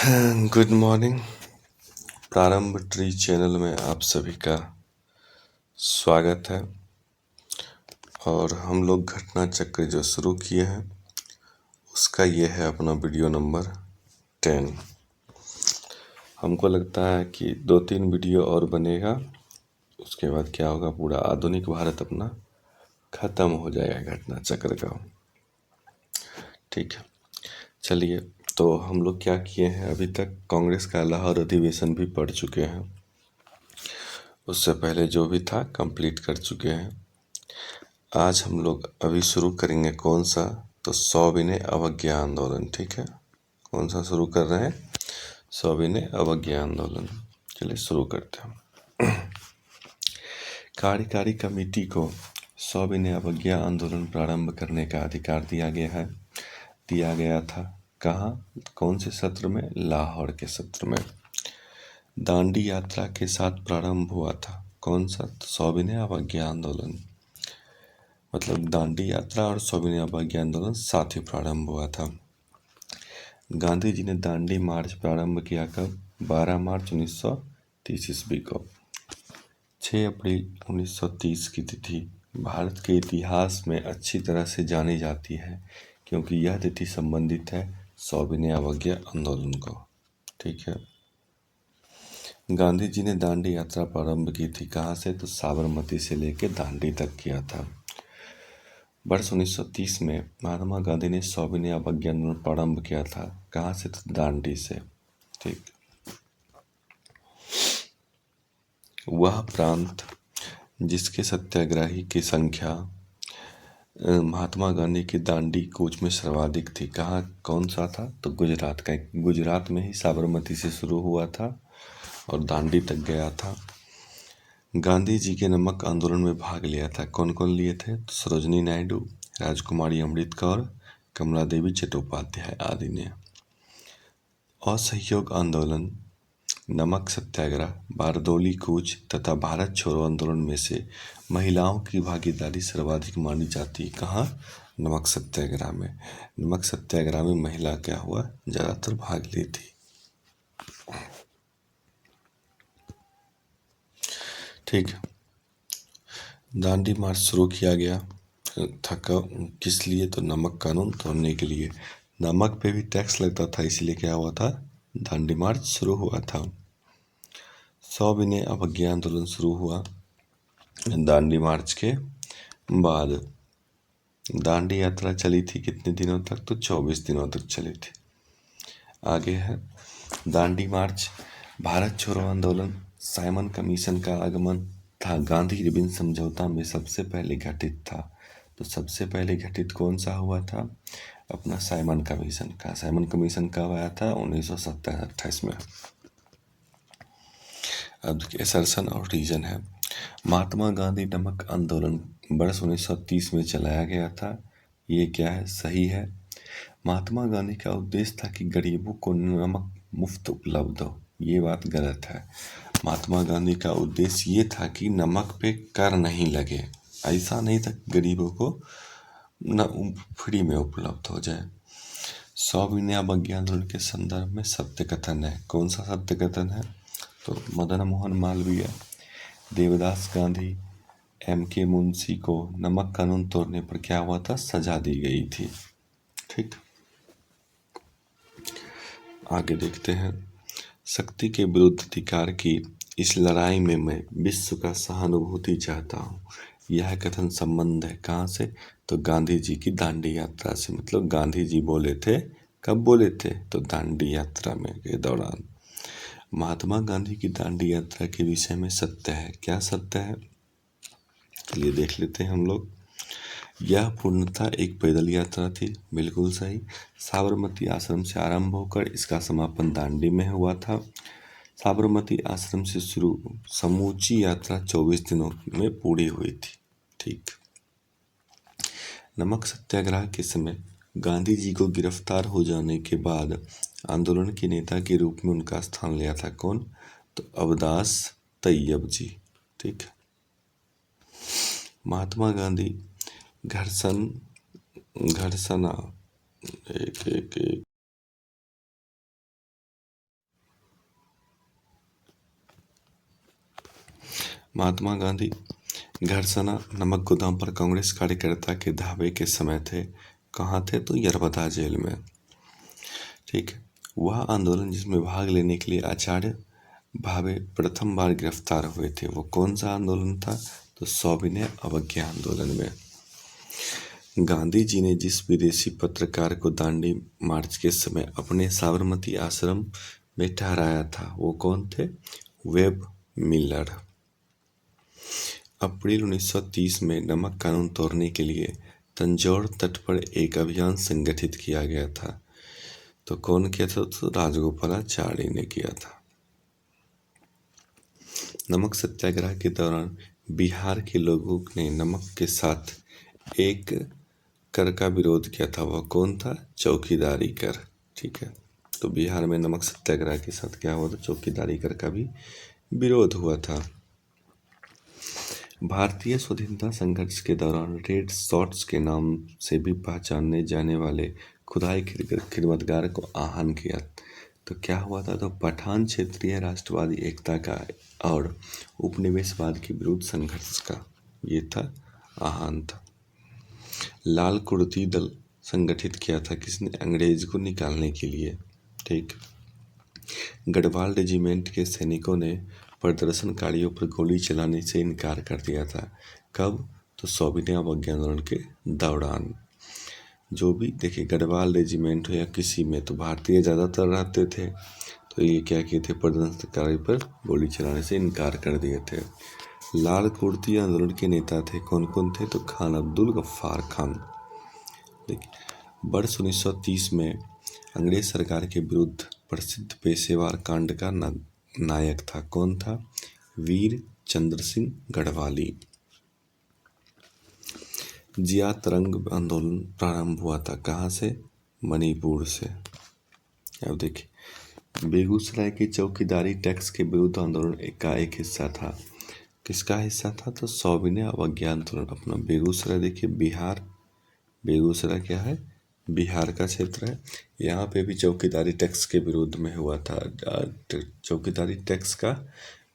Good morning. प्रारंभ tree channel में आप सभी का स्वागत है। और हम लोग घटना चक्र जो शुरू किए हैं उसका ये है अपना वीडियो नंबर 10। हमको लगता है कि 2-3 वीडियो और बनेगा, उसके बाद क्या होगा, पूरा आधुनिक भारत अपना खत्म हो जाएगा घटना चक्र का। ठीक है, चलिए। तो हम लोग क्या किए हैं, अभी तक कांग्रेस का लाहौर अधिवेशन भी पढ़ चुके हैं, उससे पहले जो भी था कंप्लीट कर चुके हैं। आज हम लोग अभी शुरू करेंगे कौन सा, तो सविनय अवज्ञा आंदोलन। ठीक है, कौन सा शुरू कर रहे हैं, सविनय अवज्ञा आंदोलन। चलिए शुरू करते हैं। कार्यकारी कमेटी को सविनय अवज्ञा आंदोलन प्रारंभ करने का अधिकार दिया गया था। कहाँ, कौन से सत्र में, लाहौर के सत्र में। दांडी यात्रा के साथ प्रारंभ हुआ था, कौन सा, सविनय अवज्ञा आंदोलन। मतलब दांडी यात्रा और सविनय अवज्ञा आंदोलन साथ ही प्रारंभ हुआ था। गांधी जी ने दांडी मार्च प्रारंभ किया कब, 12 मार्च 1930 ईस्वी को। 6 अप्रैल 1930 की तिथि भारत के इतिहास में अच्छी तरह से जानी जाती है, क्योंकि यह तिथि संबंधित है सविनय अवज्ञा आंदोलन को। ठीक है, गांधी जी ने दांडी यात्रा प्रारंभ की थी कहाँ से, तो साबरमती से लेकर दांडी तक किया था। वर्ष 1930 में महात्मा गांधी ने सविनय अवज्ञा आंदोलन प्रारंभ किया था, कहाँ से, तो दांडी से। ठीक, वह प्रांत जिसके सत्याग्रही की संख्या महात्मा गांधी की दांडी कूच में सर्वाधिक थी, कहाँ, कौन सा था, तो गुजरात का। गुजरात में ही साबरमती से शुरू हुआ था और दांडी तक गया था। गांधी जी के नमक आंदोलन में भाग लिया था, कौन कौन लिए थे, तो सरोजनी नायडू, राजकुमारी अमृत कौर, कमला देवी चट्टोपाध्याय आदि ने। असहयोग आंदोलन, नमक सत्याग्रह, बारदौली कूच तथा भारत छोड़ो आंदोलन में से महिलाओं की भागीदारी सर्वाधिक मानी जाती है, कहाँ, नमक सत्याग्रह में। नमक सत्याग्रह में महिला क्या हुआ, ज्यादातर भाग ली थी। ठीक है, दांडी मार्च शुरू किया गया था किस लिए, तो नमक कानून तोड़ने के लिए। नमक पे भी टैक्स लगता था, इसलिए क्या हुआ था, दांडी मार्च शुरू हुआ था। सविनय अवज्ञा आंदोलन शुरू हुआ दांडी मार्च के बाद। दांडी यात्रा चली थी कितने दिनों तक, तो 24 दिनों तक चली थी। आगे है दांडी मार्च, भारत छोड़ो आंदोलन, साइमन कमीशन का आगमन था, गांधी रिबन समझौता में सबसे पहले घटित था। तो सबसे पहले घटित कौन सा हुआ था, अपना साइमन कमीशन का। साइमन कमीशन कब आया था, 1927-28 में। अब असर्शन और रीजन है। महात्मा गांधी नमक आंदोलन वर्ष 1930 में चलाया गया था, ये क्या है, सही है। महात्मा गांधी का उद्देश्य था कि गरीबों को नमक मुफ्त उपलब्ध हो, ये बात गलत है। महात्मा गांधी का उद्देश्य ये था कि नमक पे कर नहीं लगे, ऐसा नहीं था गरीबों को न फ्री में उपलब्ध हो जाए। सविनय अवज्ञा आंदोलन के संदर्भ में सत्य कथन है, कौन सा सत्य कथन है, तो मदन मोहन मालवीय, देवदास गांधी, M.K. मुंशी को नमक कानून तोड़ने पर क्या हुआ था, सजा दी गई थी। ठीक, आगे देखते हैं। शक्ति के विरुद्ध अधिकार की इस लड़ाई में मैं विश्व का सहानुभूति चाहता हूँ, यह कथन संबंध है कहाँ से, तो गांधी जी की दांडी यात्रा से। मतलब गांधी जी बोले थे, कब बोले थे, तो दांडी यात्रा में के दौरान। महात्मा गांधी की दांडी यात्रा के विषय में सत्य है, क्या सत्य है, चलिए देख लेते हैं हम लोग। यह पूर्णतः एक पैदल यात्रा थी, बिल्कुल सही। साबरमती आश्रम से आरंभ होकर इसका समापन दांडी में हुआ था। साबरमती आश्रम से शुरू समूची यात्रा 24 दिनों में पूरी हुई थी। ठीक, नमक सत्याग्रह के समय गांधी जी को गिरफ्तार हो जाने के बाद आंदोलन के नेता के रूप में उनका स्थान लिया था कौन, तो अब्बास तैयब जी। ठीक, महात्मा गांधी घर्षणा एक महात्मा गांधी घरसना नमक गोदाम पर कांग्रेस कार्यकर्ता के धावे के समय थे। कहाँ थे? तो यरबदा जेल में। ठीक है। वह आंदोलन जिसमें भाग लेने के लिए आचार्य भावे प्रथम बार गिरफ्तार हुए थे, वो कौन सा आंदोलन था? तो सविनय अवज्ञा आंदोलन में। गांधी जी ने जिस विदेशी पत्रकार को दांडी मार्च के समय अपने साबरमती आश्रम में ठहराया था, वो कौन थे? Web Miller. अप्रैल 1930 में नमक कानून तोड़ने के लिए तंजौर तट पर एक अभियान संगठित किया गया था। तो कौन किया था? तो राजगोपालाचारी ने किया था। नमक सत्याग्रह के दौरान बिहार के लोगों ने नमक के साथ एक कर का विरोध किया था। वह कौन था? चौकीदारी कर। ठीक है। तो बिहार में नमक सत्याग्रह के साथ क्या हुआ था? चौकीदारी कर का भी विरोध हुआ था। भारतीय स्वतंत्रता संघर्ष के दौरान रेड शॉर्ट्स के नाम से भी पहचाने जाने वाले खुदाई खिदमतगार को आह्वान किया। तो क्या हुआ था? तो पठान क्षेत्रीय राष्ट्रवादी एकता का और उपनिवेशवाद के विरुद्ध संघर्ष का ये था आह्वान था। लाल कुर्ती दल संगठित किया था किसने? अंग्रेज को निकालने के लिए। ठीक। गढ़वाल रेजिमेंट के सैनिकों ने प्रदर्शनकारियों पर गोली चलाने से इनकार कर दिया था। कब? तो सविनय अवज्ञा आंदोलन के दौरान। जो भी देखिए गढ़वाल रेजिमेंट हो या किसी में, तो भारतीय ज़्यादातर रहते थे, तो ये क्या किए थे? प्रदर्शनकारी पर गोली चलाने से इनकार कर दिए थे। लाल कुर्ती आंदोलन के नेता थे कौन कौन थे? तो खान अब्दुल गफ्फार खान। देखिए वर्ष 1930 में अंग्रेज सरकार के विरुद्ध प्रसिद्ध पेशेवर कांड का नायक था। कौन था? वीर चंद्र सिंह गढ़वाली। जिया तरंग आंदोलन प्रारंभ हुआ था कहाँ से? मणिपुर से। अब देखिए बेगूसराय की चौकीदारी टैक्स के विरुद्ध आंदोलन का एक हिस्सा था। किसका हिस्सा था? तो सविनय अवज्ञा आंदोलन। अपना बेगूसराय देखिए बिहार, बेगूसराय क्या है? बिहार का क्षेत्र है। यहाँ पे भी चौकीदारी टैक्स के विरोध में हुआ था। चौकीदारी टैक्स का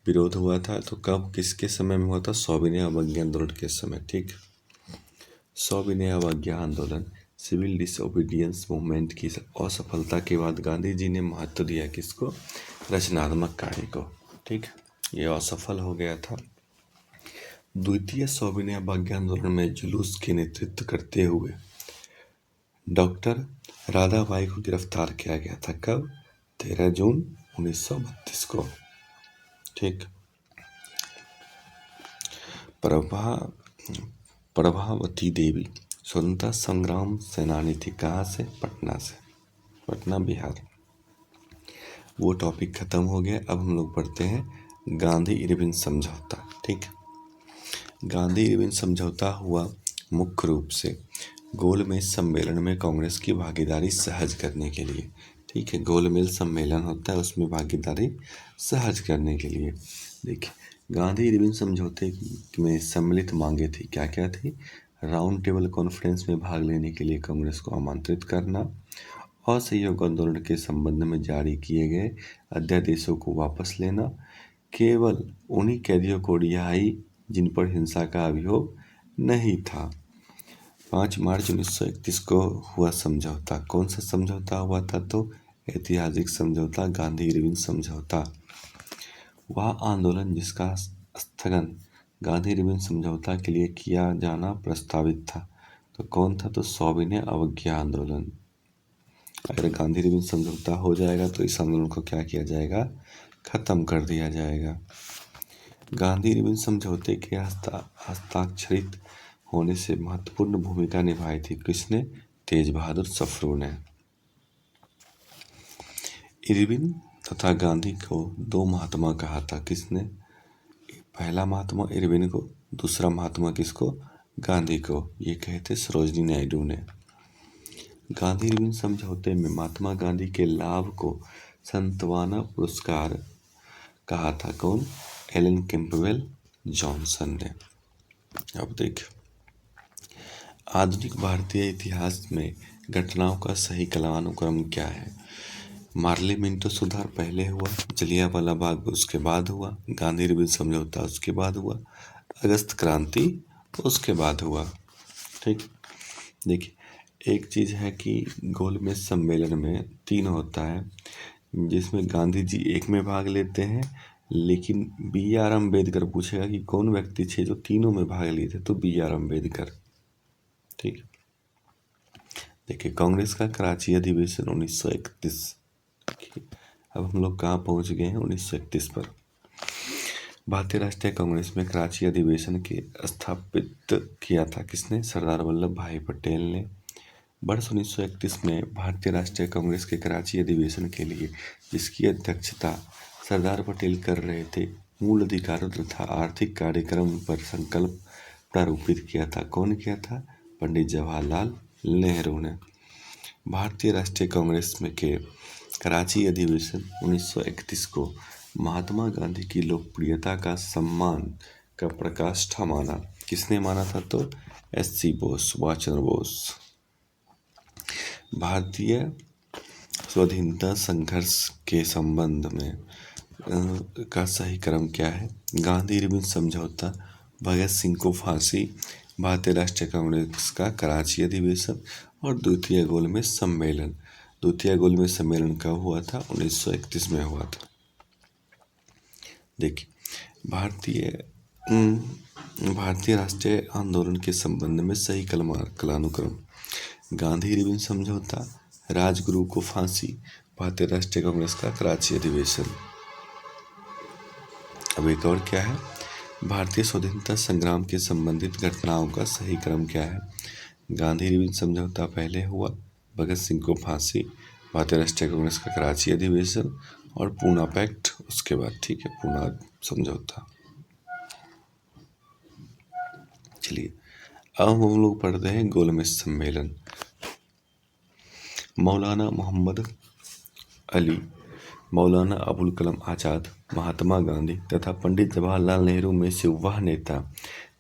विरोध हुआ था। तो कब किसके समय में हुआ था? सविनय अवज्ञा आंदोलन के समय। ठीक। सविनय अवज्ञा आंदोलन सिविल डिसोबीडियंस मूवमेंट की असफलता के बाद गांधी जी ने महत्व दिया किसको? रचनात्मक कार्य को। ठीक। ये असफल हो गया था। द्वितीय सविनय अवज्ञा आंदोलन में जुलूस के नेतृत्व करते हुए डॉक्टर राधाबाई को गिरफ्तार किया गया था। कब? 13 जून 1932 को। ठीक। प्रभावती देवी स्वतंत्रता संग्राम सेनानी थी। कहाँ से? पटना से। पटना बिहार। वो टॉपिक खत्म हो गया। अब हम लोग पढ़ते हैं गांधी इरविन समझौता। ठीक। गांधी इरविन समझौता हुआ मुख्य रूप से गोलमेज सम्मेलन में कांग्रेस की भागीदारी सहज करने के लिए। ठीक है। गोलमेज सम्मेलन होता है, उसमें भागीदारी सहज करने के लिए। देखिए गांधी इरविन समझौते में सम्मिलित मांगे थी। क्या क्या थी? राउंड टेबल कॉन्फ्रेंस में भाग लेने के लिए कांग्रेस को आमंत्रित करना, असहयोग आंदोलन के संबंध में जारी किए गए अध्यादेशों को वापस लेना, केवल उन्हीं कैदियों को रिहाई जिन पर हिंसा का अभियोग नहीं था। 5 मार्च 1931 को हुआ समझौता। कौन सा समझौता हुआ था? तो ऐतिहासिक समझौता, गांधी इरविन समझौता। वह आंदोलन जिसका स्थगन गांधी इरविन समझौता के लिए किया जाना प्रस्तावित था, तो कौन था? तो सविनय अवज्ञा आंदोलन। अगर गांधी इरविन समझौता हो जाएगा तो इस आंदोलन को क्या किया जाएगा? खत्म कर दिया जाएगा। गांधी इरविन समझौते के हस्ताक्षरित होने से महत्वपूर्ण भूमिका निभाई थी किसने? तेज बहादुर सप्रू ने। इरविन तथा गांधी को दो महात्मा कहा था। किसने? पहला महात्मा इरविन को, दूसरा महात्मा किसको? गांधी को। ये कहे थे सरोजिनी नायडू ने। गांधी इरविन समझौते में महात्मा गांधी के लाभ को सांत्वना पुरस्कार कहा था। कौन? एलन कैंपबेल जॉनसन ने। अब देखिए आधुनिक भारतीय इतिहास में घटनाओं का सही कालानुक्रम क्या है? मार्ली मिंटो सुधार पहले हुआ, जलियांवाला बाग उसके बाद हुआ, गांधी इरविन समझौता उसके बाद हुआ, अगस्त क्रांति उसके बाद हुआ। ठीक, देखिए एक चीज है कि गोलमेज सम्मेलन में 3 होता है, जिसमें गांधी जी एक में भाग लेते हैं, लेकिन बी आर अम्बेडकर पूछेगा कि कौन व्यक्ति थे जो तीनों में भाग लिए थे, तो बी आर अम्बेडकर। ठीक, देखिए कांग्रेस का कराची अधिवेशन 1931। अब हम लोग कहाँ पहुंच गए हैं, 1931 पर। भारतीय राष्ट्रीय कांग्रेस में कराची अधिवेशन के स्थापित किया था किसने, सरदार वल्लभ भाई पटेल ने। वर्ष 1931 में भारतीय राष्ट्रीय कांग्रेस के कराची अधिवेशन के लिए, जिसकी अध्यक्षता सरदार पटेल कर रहे थे, मूल अधिकारों तथा आर्थिक कार्यक्रम पर संकल्प प्रारूपित किया था। कौन किया था, पंडित जवाहरलाल नेहरू ने। भारतीय राष्ट्रीय कांग्रेस में के कराची अधिवेशन 1931 को महात्मा गांधी की लोकप्रियता का सम्मान का प्रकाष्ठा माना। किसने माना था, तो एस.सी. बोस, सुभाष चंद्र बोस। भारतीय स्वाधीनता संघर्ष के संबंध में का सही क्रम क्या है, गांधी इरविन समझौता, भगत सिंह को फांसी, भारतीय राष्ट्रीय कांग्रेस का कराची अधिवेशन और द्वितीय गोलमेज सम्मेलन। द्वितीय गोलमेज सम्मेलन कब हुआ था, 1931 में हुआ था। देखिए भारतीय राष्ट्रीय आंदोलन के संबंध में सही कालानुक्रम, गांधी इरविन समझौता, राजगुरु को फांसी, भारतीय राष्ट्रीय कांग्रेस का कराची अधिवेशन। अब एक और क्या है, भारतीय स्वतंत्रता संग्राम के संबंधित घटनाओं का सही क्रम क्या है, गांधी इरविन समझौता पहले हुआ, भगत सिंह को फांसी, भारतीय राष्ट्रीय कांग्रेस का कराची अधिवेशन और पूना पैक्ट उसके बाद। ठीक है, पूना समझौता। चलिए अब हम लोग पढ़ते हैं गोलमेज सम्मेलन। मौलाना मोहम्मद अली, मौलाना अबुल कलाम आज़ाद, महात्मा गांधी तथा पंडित जवाहरलाल नेहरू में से वह नेता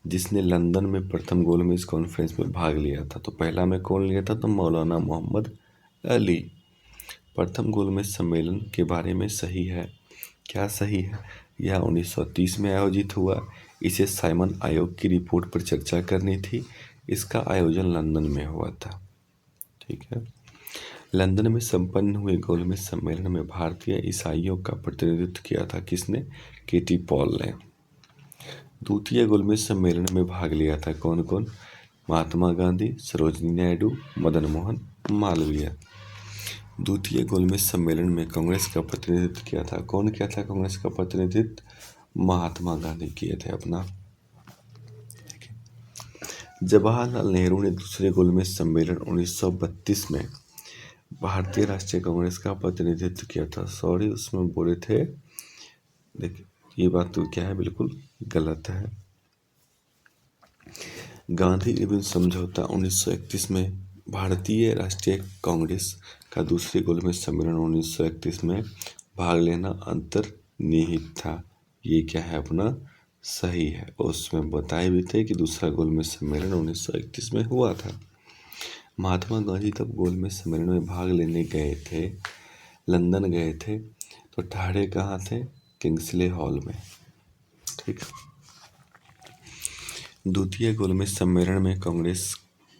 जिसने लंदन में प्रथम गोलमेज कॉन्फ्रेंस में भाग लिया था। तो पहला में कौन लिया था, तो मौलाना मोहम्मद अली। प्रथम गोलमेज सम्मेलन के बारे में सही है, क्या सही है, यह 1930 में आयोजित हुआ। इसे साइमन आयोग की रिपोर्ट पर चर्चा करनी थी। इसका आयोजन लंदन में हुआ था। ठीक है, लंदन में संपन्न हुए गोलमेज सम्मेलन में भारतीय ईसाइयों का प्रतिनिधित्व किया था किसने, के.टी. पॉल ने। द्वितीय गोलमेज सम्मेलन में भाग लिया था कौन कौन, महात्मा गांधी, सरोजिनी नायडू, मदन मोहन मालवीय। द्वितीय गोलमेज सम्मेलन में कांग्रेस का प्रतिनिधित्व किया था, कौन किया था कांग्रेस का प्रतिनिधित्व, महात्मा गांधी किए थे अपना। जवाहरलाल नेहरू ने दूसरे गोलमेज सम्मेलन 1932 में भारतीय राष्ट्रीय कांग्रेस का प्रतिनिधित्व किया था। सॉरी, उसमें बोले थे, देखिए ये बात तो क्या है, बिल्कुल गलत है। गांधी इरविन समझौता 1931 में भारतीय राष्ट्रीय कांग्रेस का दूसरे गोलमेज सम्मेलन 1931 में भाग लेना अंतर्निहित था। ये क्या है अपना, सही है। उसमें बताए भी थे कि दूसरा गोलमेज सम्मेलन 1931 में हुआ था। महात्मा गांधी तब गोलमेज सम्मेलन में भाग लेने गए थे, लंदन गए थे, तो ठहरे कहाँ थे, किंग्सले हॉल में। ठीक, द्वितीय गोलमेज सम्मेलन में कांग्रेस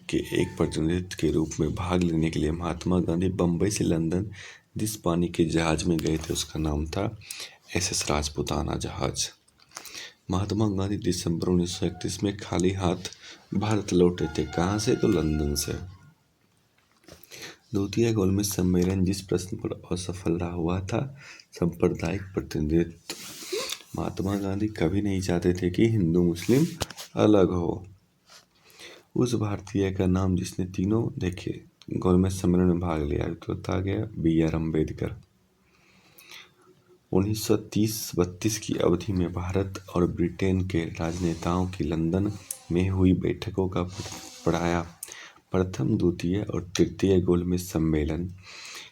के एक प्रतिनिधि के रूप में भाग लेने के लिए महात्मा गांधी बम्बई से लंदन जिस पानी के जहाज में गए थे उसका नाम था एस.एस. राजपुताना जहाज। महात्मा गांधी दिसंबर 1931 में खाली हाथ भारत लौटे थे, कहाँ से, तो लंदन से। द्वितीय गोलमेज सम्मेलन जिस प्रश्न पर असफल रहा हुआ था, सांप्रदायिक प्रतिनिधित्व। महात्मा गांधी कभी नहीं चाहते थे कि हिंदू मुस्लिम अलग हो। उस भारतीय का नाम जिसने तीनों देखिए गोलमेज सम्मेलन में भाग लिया, तो था गया बी.आर. अम्बेडकर। 1930-32 की अवधि में भारत और ब्रिटेन के राजनेताओं की लंदन में हुई बैठकों का पढ़ाया प्रथम, द्वितीय और तृतीय गोलमेज सम्मेलन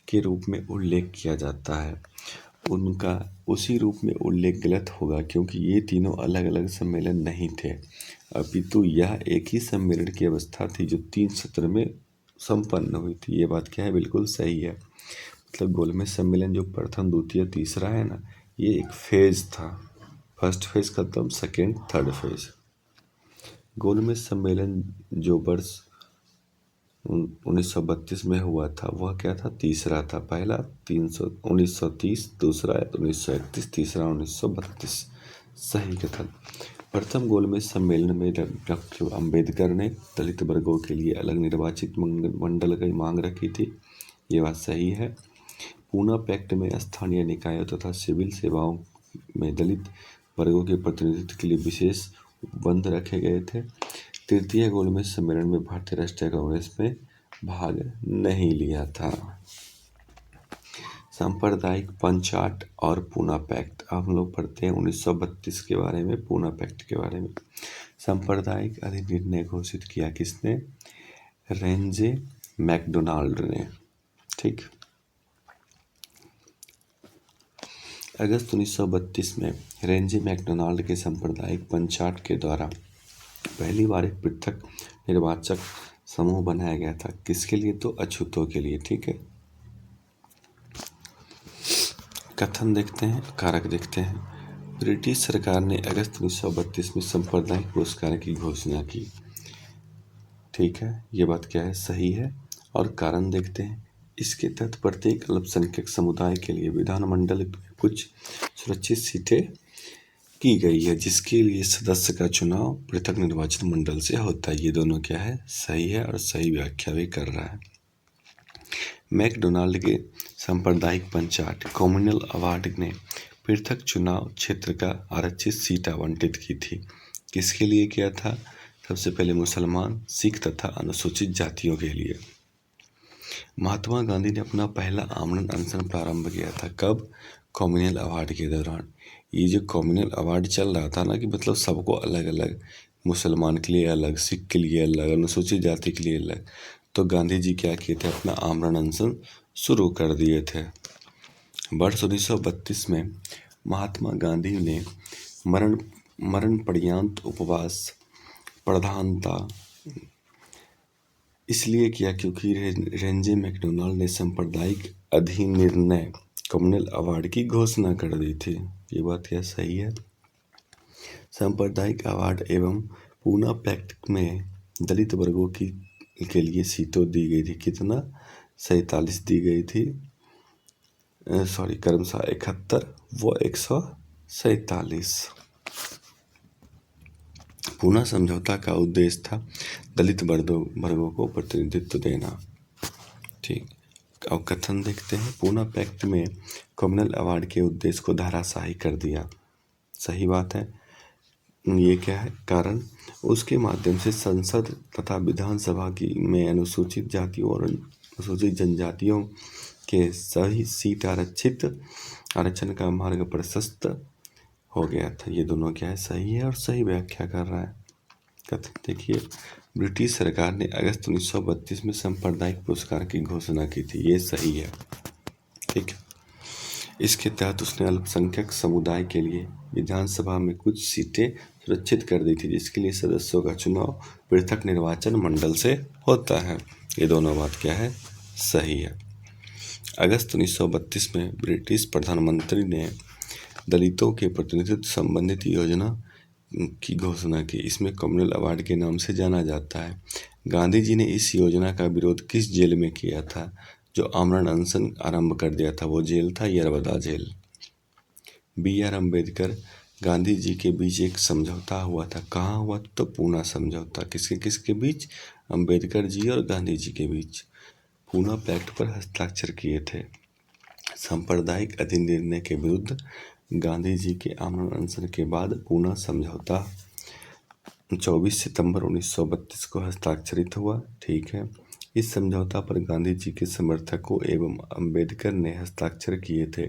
के रूप में उल्लेख किया जाता है। उनका उसी रूप में उल्लेख गलत होगा, क्योंकि ये तीनों अलग अलग सम्मेलन नहीं थे, अपितु यह एक ही सम्मेलन की अवस्था थी जो 3 सत्र में संपन्न हुई थी। ये बात क्या है, बिल्कुल सही है। मतलब गोलमेज सम्मेलन जो प्रथम, द्वितीय, तीसरा है ना, ये एक फेज था। फर्स्ट फेज खत्म, सेकेंड, थर्ड फेज। गोलमेज सम्मेलन जो वर्ष 1932 में हुआ था वह क्या था? तीसरा था। पहला 1930, दूसरा 1931, तीसरा 1932। सही कथन। प्रथम गोलमेज सम्मेलन में डॉक्टर अंबेडकर ने दलित वर्गों के लिए अलग निर्वाचित मंडल की मांग रखी थी। ये बात सही है। पूना पैक्ट में स्थानीय निकायों तथा सिविल सेवाओं में दलित वर्गों के प्रतिनिधित्व के लिए विशेष उपबंध रखे गए थे। तृतीय गोलमेज सम्मेलन में भारतीय राष्ट्रीय कांग्रेस में भाग नहीं लिया था। सांप्रदायिक पंचाट और पूना पैक्ट। हम लोग पढ़ते हैं 1932 के बारे में, पूना पैक्ट के बारे में। सांप्रदायिक अधिनिर्णय घोषित किया किसने? रेंजे मैकडोनाल्ड ने। ठीक। अगस्त 1932 में रेंजे मैकडोनाल्ड के सांप्रदायिक पंचाट के द्वारा पहली बार एक पृथक निर्वाचक समूह बनाया गया था। किसके लिए? तो अछूतों के लिए। ठीक है। कथन देखते हैं, कारक देखते हैं। ब्रिटिश सरकार ने अगस्त 1932 में सांप्रदायिक पुरस्कार की घोषणा की। ठीक है, ये बात क्या है? सही है। और कारण देखते हैं। इसके तहत प्रत्येक अल्पसंख्यक समुदाय के लिए विधानमंडल में कुछ सुरक्षित सीटें की गई है, जिसके लिए सदस्य का चुनाव पृथक निर्वाचन मंडल से होता है। ये दोनों क्या है? सही है और सही व्याख्या भी कर रहा है। मैकडोनाल्ड के सांप्रदायिक पंचायत कम्युनल अवार्ड ने पृथक चुनाव क्षेत्र का आरक्षित सीट आवंटित की थी। किसके लिए किया था? सबसे पहले मुसलमान, सिख तथा अनुसूचित जातियों के लिए। महात्मा गांधी ने अपना पहला आमरण अनशन प्रारंभ किया था। कब? कम्युनल अवार्ड के दौरान। ये जो कम्युनल अवार्ड चल रहा था ना, कि मतलब सबको अलग अलग, मुसलमान के लिए अलग, सिख के लिए अलग, अनुसूचित जाति के लिए अलग, तो गांधी जी क्या किए थे? अपना आमरण अनशन शुरू कर दिए थे। वर्ष 1932 में महात्मा गांधी ने मरण पर्यंत उपवास प्रधानता इसलिए किया क्योंकि रेंजे मैकडोनाल्ड ने सांप्रदायिक अधिनिर्णय कम्युनल अवार्ड की घोषणा कर दी थी। ये बात क्या सही है? सांप्रदायिक अवार्ड एवं पूना पैक्ट में दलित वर्गों के लिए सीटों दी गई थी। कितना? 47 दी गई थी। सॉरी, क्रमशः 71 व 147। पूना समझौता का उद्देश्य था दलित वर्गों को प्रतिनिधित्व देना। ठीक। अब कथन देखते हैं। पूना पैक्ट में कम्युनल अवार्ड के उद्देश्य को धराशायी कर दिया। सही बात है। ये क्या है? कारण उसके माध्यम से संसद तथा विधानसभा में अनुसूचित जातियों और अनुसूचित जनजातियों के सही सीट आरक्षण का मार्ग प्रशस्त हो गया था। ये दोनों क्या है? सही है और सही व्याख्या कर रहा है। कथन देखिए। ब्रिटिश सरकार ने अगस्त 1932 में सांप्रदायिक पुरस्कार की घोषणा की थी। ये सही है। ठीक है। इसके तहत उसने अल्पसंख्यक समुदाय के लिए विधानसभा में कुछ सीटें सुरक्षित कर दी थी, जिसके लिए सदस्यों का चुनाव पृथक निर्वाचन मंडल से होता है। ये दोनों बात क्या है? सही है। अगस्त 1932 में ब्रिटिश प्रधानमंत्री ने दलितों के प्रतिनिधित्व संबंधित योजना की घोषणा की। इसमें कम्युनल अवार्ड के नाम से जाना जाता है। गांधी जी ने इस योजना का विरोध किस जेल में किया था? जो आमरण अनशन आरंभ कर दिया था वो जेल था यरवदा जेल। B.R. अम्बेडकर गांधी जी के बीच एक समझौता हुआ था। कहाँ हुआ? तो पूना समझौता। किसके किसके बीच? अम्बेडकर जी और गांधी जी के बीच पूना पैक्ट पर हस्ताक्षर किए थे। सांप्रदायिक अधिनिर्णय के विरुद्ध गांधी जी के आमरण अनशन के बाद पूना समझौता 24 सितंबर 1932 को हस्ताक्षरित हुआ। ठीक है। इस समझौता पर गांधी जी के समर्थकों एवं अम्बेडकर ने हस्ताक्षर किए थे।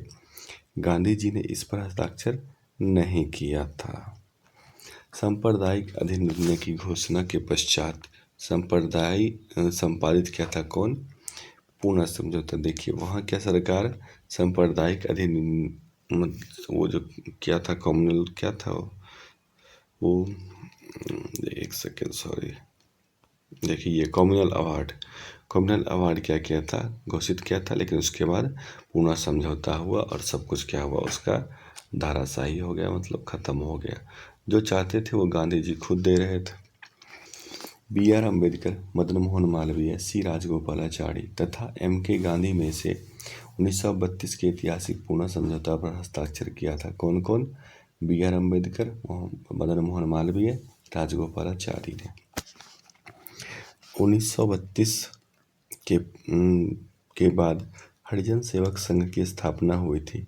गांधी जी ने इस पर हस्ताक्षर नहीं किया था। सांप्रदायिक अधिनिर्णय की घोषणा के पश्चात संपादित किया था कौन? पूना समझौता। देखिए वहाँ क्या सरकार सांप्रदायिक वो जो क्या था, कम्युनल क्या था वो एक सेकेंड, सॉरी, देखिए ये कम्युनल कम्युनल अवार्ड क्या किया था, घोषित किया था, लेकिन उसके बाद पूना समझौता हुआ और सब कुछ क्या हुआ, उसका धाराशाही हो गया, मतलब खत्म हो गया। जो चाहते थे वो गांधी जी खुद दे रहे थे। B.R. अम्बेडकर, मदन मोहन मालवीय, सी राजगोपालाचारी तथा M.K. गांधी में से 1932 के ऐतिहासिक पूना समझौता पर हस्ताक्षर किया था। कौन कौन? B.R. अम्बेडकर, मदन मोहन मालवीय, राजगोपालाचारी ने। 1932 के के बाद हरिजन सेवक संघ की स्थापना हुई थी।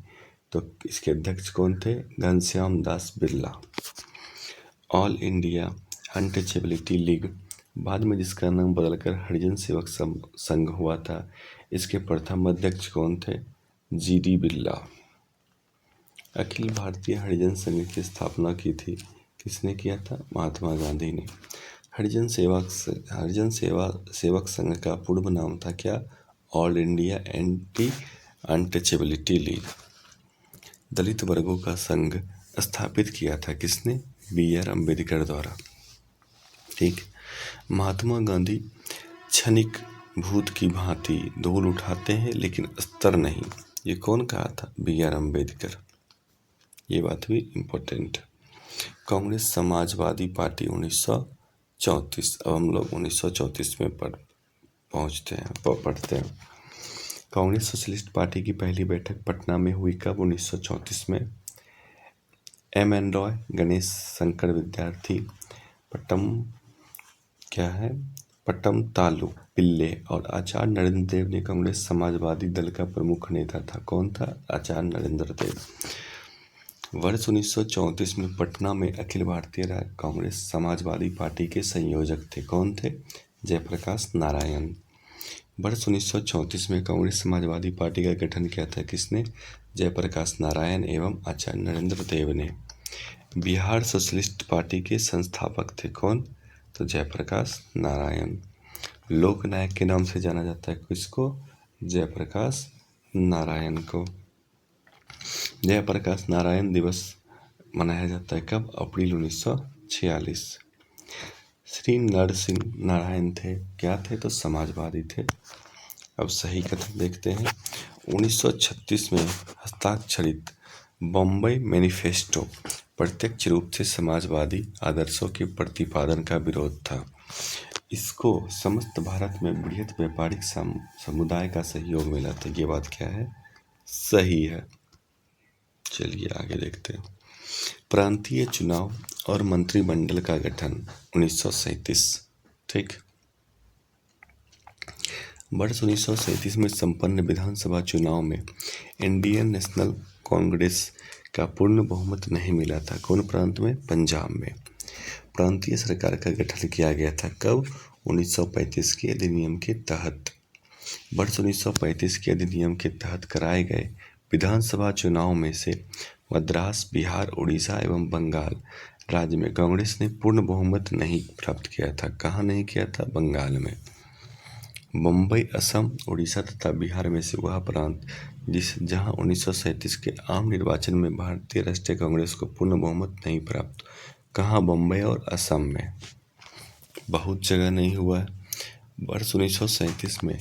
तो इसके अध्यक्ष कौन थे? Ghanshyam Das Birla. All India untouchability league, बाद में जिसका नाम बदलकर हरिजन सेवक संघ हुआ था, इसके प्रथम अध्यक्ष कौन थे? G.D. बिरला। अखिल भारतीय हरिजन संघ की स्थापना की थी, किसने किया था? महात्मा गांधी ने। हरिजन सेवक संघ का पूर्व नाम था क्या? All India anti untouchability league. Dalit वर्गों का संघ स्थापित किया था किसने? B.R. अम्बेडकर द्वारा। ठीक। महात्मा गांधी क्षणिक भूत की भांति धूल उठाते हैं लेकिन स्तर नहीं, ये कौन कहा था? B.R. अम्बेडकर। ये बात भी इम्पोर्टेंट। कांग्रेस समाजवादी पार्टी 1934। अब हम लोग 1934 में पढ़ते हैं। कांग्रेस सोशलिस्ट पार्टी की पहली बैठक पटना में हुई कब? 1934 में। M.N. रॉय, गणेश शंकर विद्यार्थी, पट्टम तालु पिल्ले और आचार्य नरेंद्र देव ने कांग्रेस समाजवादी दल का प्रमुख नेता था। कौन था? आचार्य नरेंद्र देव। वर्ष 1934 में पटना में अखिल भारतीय कांग्रेस समाजवादी पार्टी के संयोजक थे। कौन थे? जयप्रकाश नारायण। वर्ष 1934 में कांग्रेस समाजवादी पार्टी का गठन किया था किसने? जयप्रकाश नारायण एवं आचार्य नरेंद्र देव ने। बिहार सोशलिस्ट पार्टी के संस्थापक थे कौन? तो जयप्रकाश नारायण। लोकनायक के नाम से जाना जाता है किसको? जयप्रकाश नारायण को। जयप्रकाश नारायण दिवस मनाया जाता है कब? अप्रैल 1946। श्री नरसिंह नारायण थे, क्या थे? तो समाजवादी थे। अब सही कथन देखते हैं। 1936 में हस्ताक्षरित बम्बई मैनिफेस्टो प्रत्यक्ष रूप से समाजवादी आदर्शों के प्रतिपादन का विरोध था। इसको समस्त भारत में बृहत व्यापारिक समुदाय का सहयोग मिला था। ये बात क्या है? सही है। चलिए आगे देखते हैं। प्रांतीय चुनाव और मंत्रिमंडल का गठन 1937। ठीक। वर्ष 1937 में संपन्न विधानसभा चुनाव में इंडियन नेशनल कांग्रेस का पूर्ण बहुमत नहीं मिला था। कौन प्रांत में? पंजाब में। प्रांतीय सरकार का गठन किया गया था कब? 1935 के अधिनियम के तहत। वर्ष 1935 के अधिनियम के तहत कराए गए विधानसभा चुनाव में से मद्रास, बिहार, उड़ीसा एवं बंगाल राज्य में कांग्रेस ने पूर्ण बहुमत नहीं प्राप्त किया था। कहाँ नहीं किया था? बंगाल में। मुंबई, असम, उड़ीसा तथा बिहार में से वह प्रांत जहां 1937 के आम निर्वाचन में भारतीय राष्ट्रीय कांग्रेस को पूर्ण बहुमत नहीं प्राप्त। कहाँ? बम्बई और असम में। बहुत जगह नहीं हुआ है। वर्ष 1937 में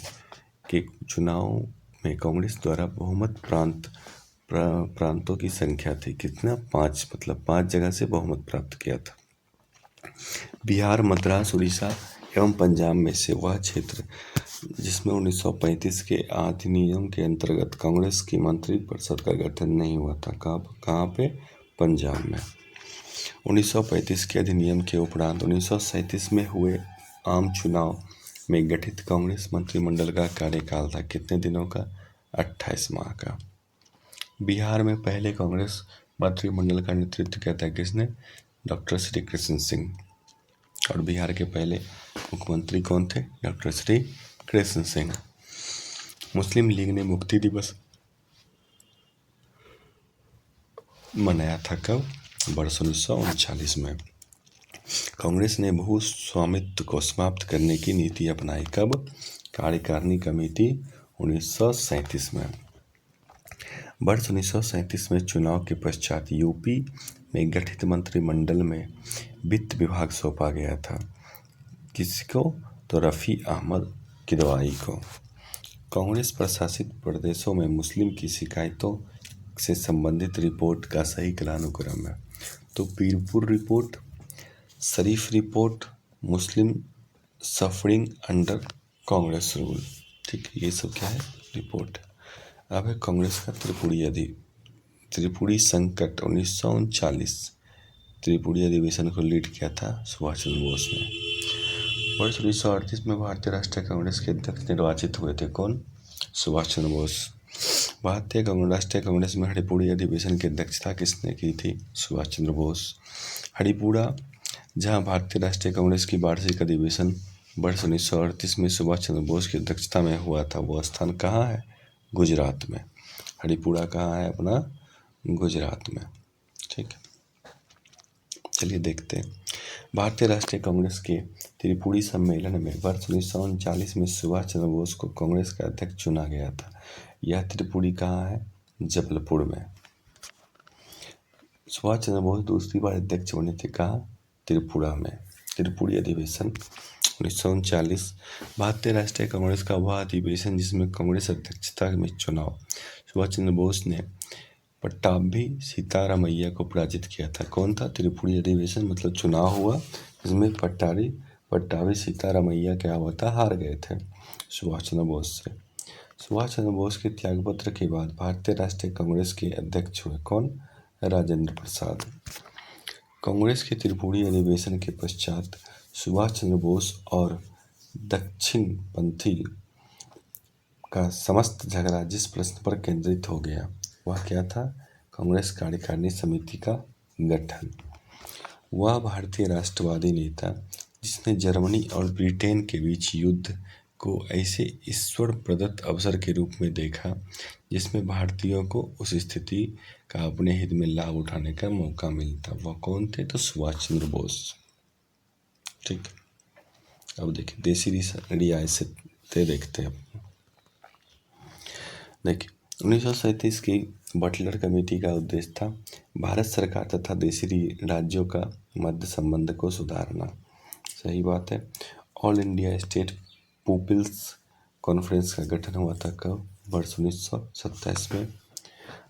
के चुनाव में कांग्रेस द्वारा बहुमत प्रांतों की संख्या थी कितना? 5, मतलब 5 जगह से बहुमत प्राप्त किया था। बिहार, मद्रास, उड़ीसा एवं पंजाब में से वह क्षेत्र जिसमें 1935 के अधिनियम के अंतर्गत कांग्रेस की मंत्रिपरिषद का गठन नहीं हुआ था। कहाँ पे? पंजाब में। 1935 के अधिनियम के उपरांत 1937 में हुए आम चुनाव में गठित कांग्रेस मंत्रिमंडल का कार्यकाल था कितने दिनों का? 28 माह का। बिहार में पहले कांग्रेस मंत्रिमंडल का नेतृत्व किया था किसने? डॉक्टर श्री कृष्ण सिंह। और बिहार के पहले मुख्यमंत्री कौन थे? डॉक्टर श्री कृष्ण सिंह। मुस्लिम लीग ने मुक्ति दिवस मनाया था कब? वर्ष 1939 में। कांग्रेस ने भू स्वामित्व को समाप्त करने की नीति अपनाई कब? कार्यकारिणी कमेटी 1937 में। वर्ष 1937 में चुनाव के पश्चात यूपी में गठित मंत्रिमंडल में वित्त विभाग सौंपा गया था किसको? तो रफ़ी अहमद किदवाई को। कांग्रेस प्रशासित प्रदेशों में मुस्लिम की शिकायतों से संबंधित रिपोर्ट का सही कालानुक्रम है। तो पीरपुर रिपोर्ट, शरीफ रिपोर्ट, मुस्लिम सफरिंग अंडर कांग्रेस रूल। ठीक है, ये सब क्या है? रिपोर्ट। अब है कांग्रेस का त्रिपुरी संकट 1939। त्रिपुरी अधिवेशन को लीड किया था सुभाष चंद्र बोस ने। वर्ष 1938 में भारतीय राष्ट्रीय कांग्रेस के अध्यक्ष निर्वाचित हुए थे। कौन? सुभाष चंद्र बोस। भारतीय राष्ट्रीय कांग्रेस में हरिपुरा अधिवेशन की अध्यक्षता किसने की थी? सुभाष चंद्र बोस। हरिपुरा, जहां भारतीय राष्ट्रीय कांग्रेस की वार्षिक अधिवेशन वर्ष 1938 में सुभाष चंद्र बोस की अध्यक्षता में हुआ था, वो स्थान कहाँ है? गुजरात में। हरिपुरा कहाँ है? अपना गुजरात में। ठीक है, चलिए देखते हैं। भारतीय राष्ट्रीय कांग्रेस के त्रिपुरी सम्मेलन में वर्ष 1939 में सुभाष चंद्र बोस को कांग्रेस का अध्यक्ष चुना गया था। यह त्रिपुरी कहाँ है? जबलपुर में। सुभाष चंद्र बोस दूसरी बार अध्यक्ष बने थे कहाँ? त्रिपुरा में। त्रिपुरी अधिवेशन 1939 भारतीय राष्ट्रीय कांग्रेस का वह अधिवेशन जिसमें कांग्रेस अध्यक्षता में चुनाव सुभाष चंद्र बोस ने पट्टाभी सीतारामैया को पराजित किया था। कौन था? त्रिपुरी अधिवेशन मतलब चुनाव हुआ जिसमें पट्टाभी सीतारामैया क्या हुआ था? हार गए थे सुभाष चंद्र बोस से। सुभाष चंद्र बोस के त्यागपत्र के बाद भारतीय राष्ट्रीय कांग्रेस के अध्यक्ष हुए कौन? राजेंद्र प्रसाद। कांग्रेस के त्रिपुरी अधिवेशन के पश्चात सुभाष चंद्र बोस और दक्षिणपंथी का समस्त झगड़ा जिस प्रश्न पर केंद्रित हो गया वह क्या था? कांग्रेस कार्यकारिणी समिति का गठन। वह भारतीय राष्ट्रवादी नेता जिसने जर्मनी और ब्रिटेन के बीच युद्ध को ऐसे ईश्वर प्रदत्त अवसर के रूप में देखा जिसमें भारतीयों को उस स्थिति का अपने हित में लाभ उठाने का मौका मिलता। वह कौन थे? तो सुभाष चंद्र बोस। ठीक, अब देखिए देसी रियासतें देखते हैं। देखिए 1937 की बटलर कमेटी का उद्देश्य था भारत सरकार तथा देसी राज्यों का मध्य संबंध को सुधारना। सही बात है। All India state people's conference का गठन हुआ था कब? वर्ष 1927 में।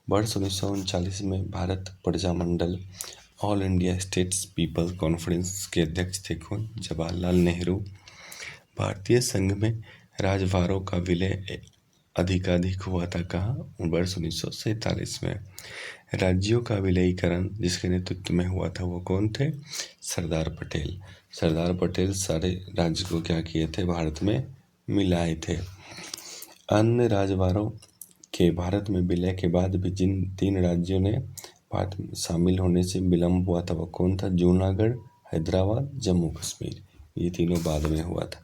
वर्ष 1939 में Bharat Prajamandal all India states people conference के अध्यक्ष थे कौन? जवाहरलाल नेहरू। भारतीय संघ में राजभारों का विलय अधिकाधिक हुआ था कहाँ? वर्ष 1947 में। राज्यों का विलयीकरण जिसके नेतृत्व में हुआ था वो कौन थे? सरदार पटेल। सरदार पटेल सारे राज्य को क्या किए थे? भारत में मिलाए थे। अन्य राजभारों के भारत में विलय के बाद भी जिन 3 राज्यों ने भारत में शामिल होने से विलम्ब हुआ था वो कौन था? जूनागढ़, हैदराबाद, जम्मू कश्मीर। ये तीनों बाद में हुआ था।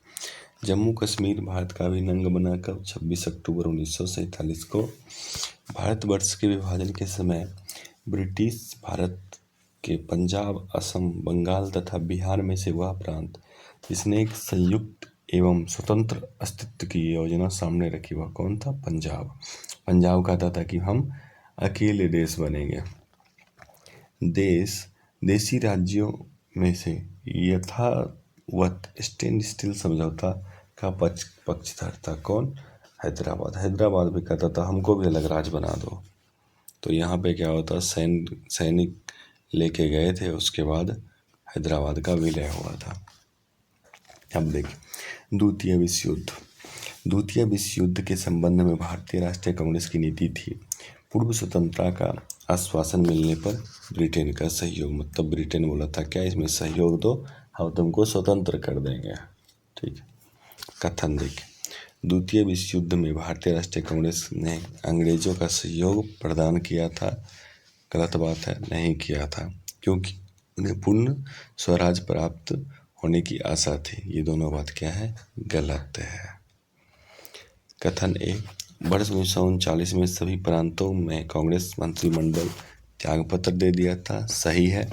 जम्मू कश्मीर भारत का अभिन्न अंग बना कब? 26 अक्टूबर 1947 को। भारतवर्ष के विभाजन के समय ब्रिटिश भारत के पंजाब, असम, बंगाल तथा बिहार में से वह प्रांत जिसने एक संयुक्त एवं स्वतंत्र अस्तित्व की योजना सामने रखी वह कौन था? पंजाब। पंजाब कहता था कि हम अकेले देश बनेंगे। देसी राज्यों में से यथावत स्टैंड स्टिल समझौता का पक्षधर था कौन? हैदराबाद। हैदराबाद भी कहता था हमको भी अलग राज्य बना दो। तो यहाँ पे क्या होता? सैनिक लेके गए थे, उसके बाद हैदराबाद का विलय हुआ था। अब देखिए द्वितीय विश्व युद्ध। द्वितीय विश्व युद्ध के संबंध में भारतीय राष्ट्रीय कांग्रेस की नीति थी पूर्व स्वतंत्रता का आश्वासन मिलने पर ब्रिटेन का सहयोग। मतलब ब्रिटेन बोला था क्या इसमें सहयोग दो, हम तुमको स्वतंत्र कर देंगे। ठीक है, कथन देखिए। द्वितीय विश्व युद्ध में भारतीय राष्ट्रीय कांग्रेस ने अंग्रेजों का सहयोग प्रदान किया था। गलत बात है, नहीं किया था, क्योंकि उन्हें पूर्ण स्वराज प्राप्त होने की आशा थी। ये दोनों बात क्या है? गलत है। कथन ए, वर्ष 1939 में सभी प्रांतों में कांग्रेस मंत्रिमंडल त्यागपत्र दे दिया था। सही है।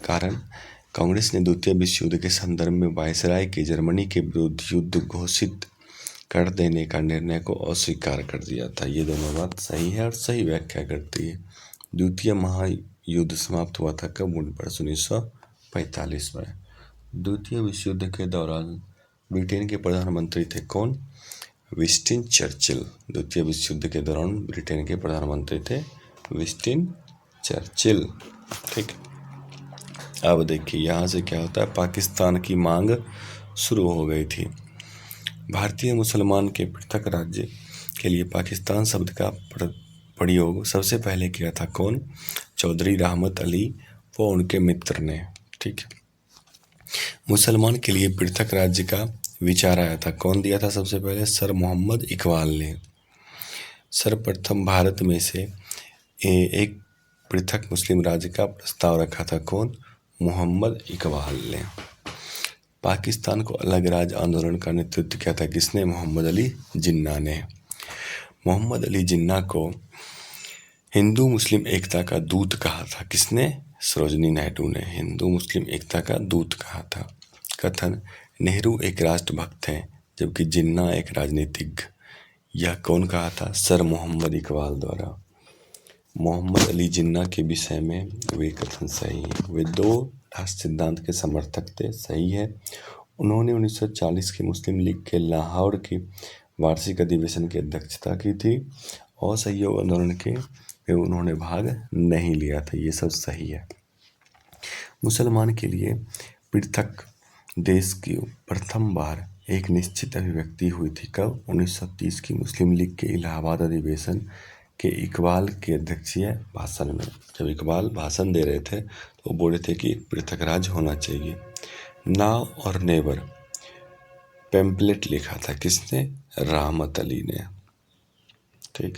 कारण कांग्रेस ने द्वितीय विश्व युद्ध के संदर्भ में वायसराय के जर्मनी के विरुद्ध युद्ध घोषित कर देने का निर्णय को अस्वीकार कर दिया था। ये दोनों बात सही है और सही व्याख्या करती है। द्वितीय महायुद्ध समाप्त हुआ था कब? वर्ष 1945 में। द्वितीय विश्व युद्ध के दौरान ब्रिटेन के प्रधानमंत्री थे कौन? Winston Churchill. द्वितीय विश्व युद्ध के दौरान ब्रिटेन के प्रधानमंत्री थे विंस्टन चर्चिल। ठीक। अब देखिए यहाँ से क्या होता है, पाकिस्तान की मांग शुरू हो गई थी। भारतीय मुसलमान के पृथक राज्य के लिए पाकिस्तान शब्द का प्रयोग सबसे पहले किया था कौन? चौधरी रहमत अली व उनके मित्र ने। ठीक। मुसलमान के लिए पृथक राज्य का विचार आया था, कौन दिया था सबसे पहले? सर मोहम्मद इकबाल ने। सर्वप्रथम भारत में से एक पृथक मुस्लिम राज्य का प्रस्ताव रखा था कौन? मोहम्मद इकबाल ने। पाकिस्तान को अलग राज्य आंदोलन का नेतृत्व किया था किसने? मोहम्मद अली जिन्ना ने। मोहम्मद अली जिन्ना को हिंदू मुस्लिम एकता का दूत कहा था किसने? सरोजनी नायडू ने हिंदू मुस्लिम एकता का दूत कहा था। कथन, नेहरू एक राष्ट्रभक्त हैं जबकि जिन्ना एक राजनीतिज्ञ, यह कौन कहा था? सर मोहम्मद इकबाल द्वारा। मोहम्मद अली जिन्ना के विषय में वे कथन सही है। वे दो राष्ट्र सिद्धांत के समर्थक थे, सही है। उन्होंने 1940 की मुस्लिम लीग के लाहौर के वार्षिक अधिवेशन की अध्यक्षता की थी। असहयोग आंदोलन के में उन्होंने भाग नहीं लिया था, ये सब सही है। मुसलमान के लिए पृथक देश की प्रथम बार एक निश्चित अभिव्यक्ति हुई थी कब? 1930 की मुस्लिम लीग के इलाहाबाद अधिवेशन के इकबाल के अध्यक्षीय भाषण में। जब इकबाल भाषण दे रहे थे तो वो बोले थे कि पृथक राज्य होना चाहिए। नाव और नेवर पेम्पलेट लिखा था किसने? रहमत अली ने। ठीक।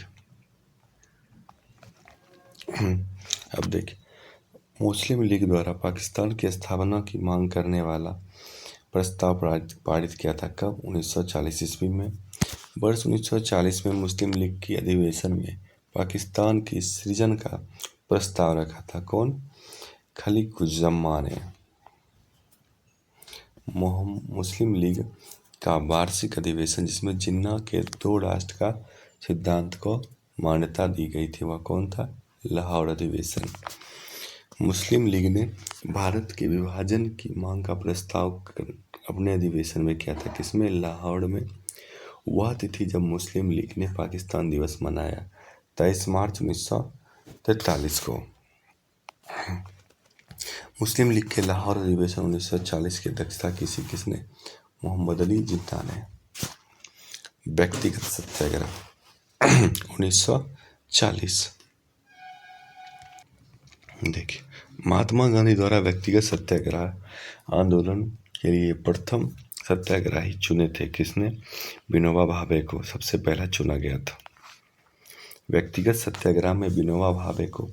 अब देखिए, मुस्लिम लीग द्वारा पाकिस्तान की स्थापना की मांग करने वाला प्रस्ताव पारित किया था कब? 1940 ईस्वी में। वर्ष 1940 में मुस्लिम लीग की अधिवेशन में पाकिस्तान की सृजन का प्रस्ताव रखा था कौन? खलीकुज्जमा ने। मुस्लिम लीग का वार्षिक अधिवेशन जिसमें जिन्ना के दो राष्ट्र का सिद्धांत को मान्यता दी गई थी, वह कौन था? लाहौर अधिवेशन। मुस्लिम लीग ने भारत के विभाजन की मांग का प्रस्ताव अपने अधिवेशन में किया था किसमें? लाहौर में। वह तिथि जब मुस्लिम लीग ने पाकिस्तान दिवस मनाया 23 मार्च 1943 को। मुस्लिम लीग के लाहौर अधिवेशन 1940 की अध्यक्षता किसने? मोहम्मद अली जिन्ना ने। व्यक्तिगत सत्याग्रह 1940। देखिए, महात्मा गांधी द्वारा व्यक्तिगत सत्याग्रह आंदोलन के लिए प्रथम सत्याग्रही चुने थे किसने? विनोबा भावे को सबसे पहला चुना गया था। व्यक्तिगत सत्याग्रह में विनोबा भावे को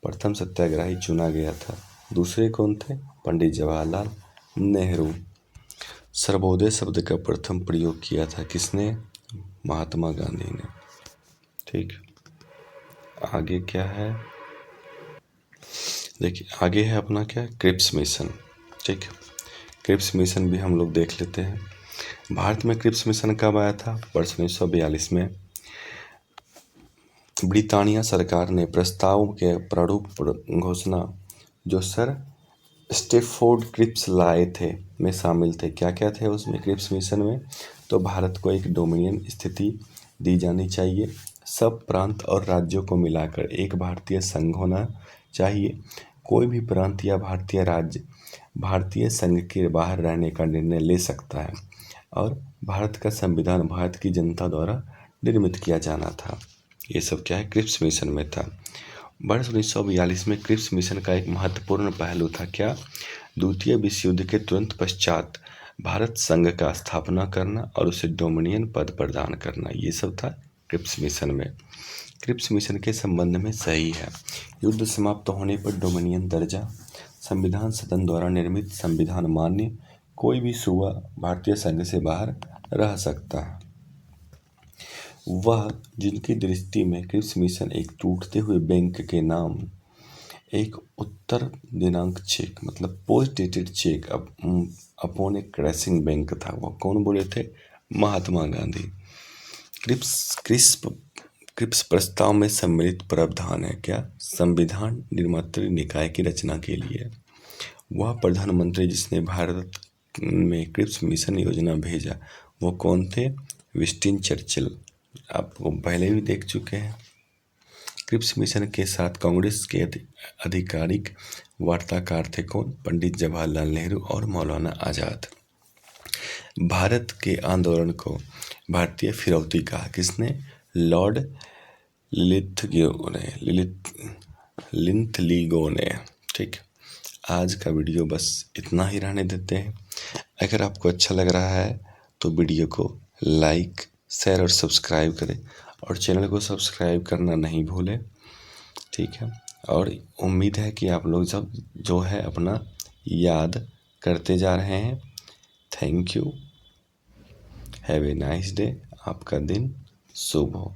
प्रथम सत्याग्रही चुना गया था। दूसरे कौन थे? पंडित जवाहरलाल नेहरू। सर्वोदय शब्द का प्रथम प्रयोग किया था किसने? महात्मा गांधी ने। ठीक। आगे क्या है? देखिए, आगे है अपना क्या? Cripps mission. ठीक। क्रिप्स मिशन भी हम लोग देख लेते हैं। भारत में क्रिप्स मिशन कब आया था? वर्ष 1942 में। ब्रिटानिया सरकार ने प्रस्ताव के प्रारूप घोषणा जो सर स्टेफोर्ड क्रिप्स लाए थे में शामिल थे। क्या क्या थे उसमें क्रिप्स मिशन में? तो भारत को एक डोमिनियन स्थिति दी जानी चाहिए, सब प्रांत और राज्यों को मिलाकर एक भारतीय संघ होना चाहिए, कोई भी प्रांत या भारतीय राज्य भारतीय संघ के बाहर रहने का निर्णय ले सकता है, और भारत का संविधान भारत की जनता द्वारा निर्मित किया जाना था। ये सब क्या है? क्रिप्स मिशन में था। वर्ष 1942 में क्रिप्स मिशन का एक महत्वपूर्ण पहलू था क्या? द्वितीय विश्व युद्ध के तुरंत पश्चात भारत संघ का स्थापना करना और उसे डोमिनियन पद प्रदान करना, ये सब था क्रिप्स मिशन में। क्रिप्स मिशन के संबंध में सही है। युद्ध समाप्त होने पर डोमिनियन दर्जा, संविधान सदन द्वारा निर्मित संविधान मान्य, कोई भी सूबा भारतीय संघ से बाहर रह सकता है। वह जिनकी दृष्टि में क्रिप्स मिशन एक टूटते हुए बैंक के नाम एक उत्तर दिनांक चेक मतलब पोस्ट डेटेड चेक अपॉन ए क्रैशिंग बैंक था, वह कौन बोले थे? महात्मा गांधी। क्रिप्स प्रस्ताव में सम्मिलित प्रावधान है क्या? संविधान निर्मात्री निकाय की रचना के लिए। वह प्रधानमंत्री जिसने भारत में क्रिप्स मिशन योजना भेजा वो कौन थे? Winston Churchill. आपको पहले भी देख चुके हैं। क्रिप्स मिशन के साथ कांग्रेस के आधिकारिक वार्ताकार थे कौन? पंडित जवाहरलाल नेहरू और मौलाना आजाद। भारत के आंदोलन को भारतीय फिरौती कहा किसने? लॉर्ड लिंथलिगो ने। ठीक, आज का वीडियो बस इतना ही रहने देते हैं। अगर आपको अच्छा लग रहा है तो वीडियो को लाइक, शेयर और सब्सक्राइब करें और चैनल को सब्सक्राइब करना नहीं भूलें। ठीक है, और उम्मीद है कि आप लोग सब जो है अपना याद करते जा रहे हैं। Thank you, have a nice day. आपका दिन शुभ हो।